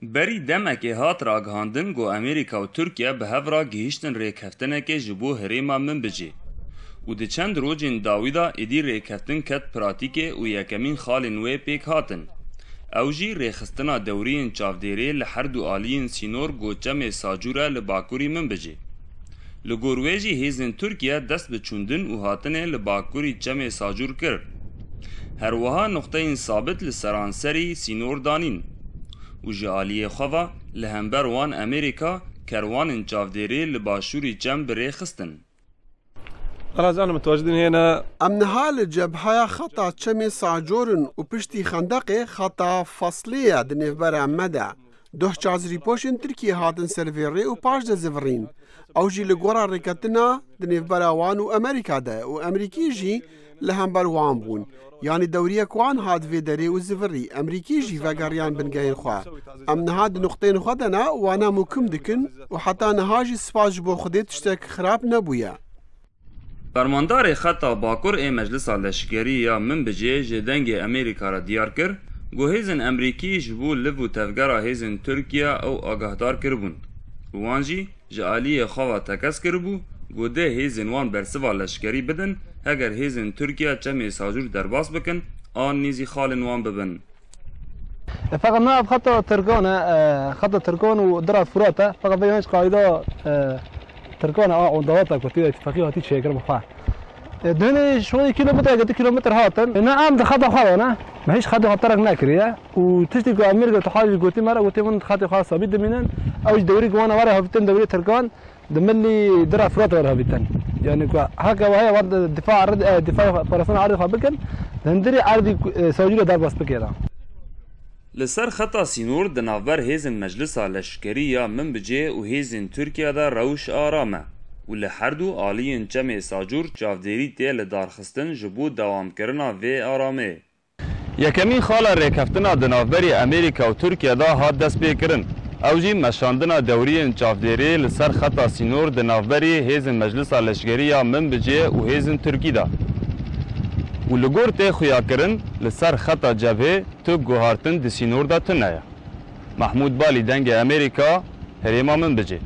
بری دمکی هات راگهاندن گو امریکا و ترکیه به هفرا گیشتن ریکهفتنه جبو هریما من بجی. و ده چند روجین داویدا ایدی ریکهفتن کت پراتیکه و یکمین خال نوی پیک هاتن. اوجی ریخستنا دورین چافدیره لحردو آلین سینور گوچم ساجوره لباکوری من بجی. لگورویجی هیزن ترکیه دست بچوندن و هاتنه لباکوری چم ساجور کرد. هر وها نقطه ثابت لسرانسری سینور دانین. و جالیه خوا لهمبر وان امریکا کروان چافدیری لباشوری چم بری خستن. أنا متواجدين هنا. أمنها الجبهة خطا چم ساجورن و پشتی خندق خطا فصلية دنفبر مدى. دوه چازری پوشن ترکیه هاتن سرفيري و پاش دزفرين. او جي لگورا رکتنا دنفبر وان و امریکا ده و امریکی جي لهمبر وان بون. يعني دورية كوان هاد في دري وزفري أمريكي جي فاقاريان بنقاين خوا أم نهاد نقطين خدنا وانا مكم دكن وحتى نهاجي سفاج بو خدي تشتك خراب نبويا فرماندار خطا باکور ای مجلس لشکری یا من بجی جدنگ امریکا را دیار کر گو هیزن امریکی جبو لفو تفگرا هیزن ترکیه او آگاهدار کربون وانجی جعالی خوا تکس کربو گو ده هیزن وان برسوا لشکری بدن اگر هیزن ترکیه چمی ساجور درباس بکن آن نیزی خالن وان ببن. فقط نعرف خط تركون ودرات فراته فقط بينش قاعدة تركون عندواتها كتير اتفاقية هاتي شيء كرم خا. دهني شوي كيلومتر قد كيلومتر هاتن. نعم ده خط خا أنا ما هيش خط هاترك ناكريه وتشتي كو أمريكا تحاول قلتي مرة قلتي من خط خاصة بيد منن أوش دوري كوانا ورا هفتن دوري تركون دملي درات فراته ورا هفتن. يعني هكا وهي ورد دفاع فرنسا عارض بكن هندري عارض سعودية دار بس بكيرا. لسر خطا سینور دنابر هیزن مجلس لشکریه من بجی و هیزن ترکیه دا روش آرامه و لحردو آلیین چم ساجور چافدیری تیل دارخستن جبو دوام کرنا و آرامه. یکمین خالا ریکفتنا دنابری امریکا و ترکیه دا هات دست بیکرن. اوجی مشاندنا دورین چافدیری لسر خطا سینور دنابری هیزن مجلس لشکریه من بجی و هیزن ترکی دا. و لگور تی خویا کرن لسر خطا جبهه تو گوهارتن دی سینور دا تنایا. محمود بالی دنگ امریکا هریما من بجی.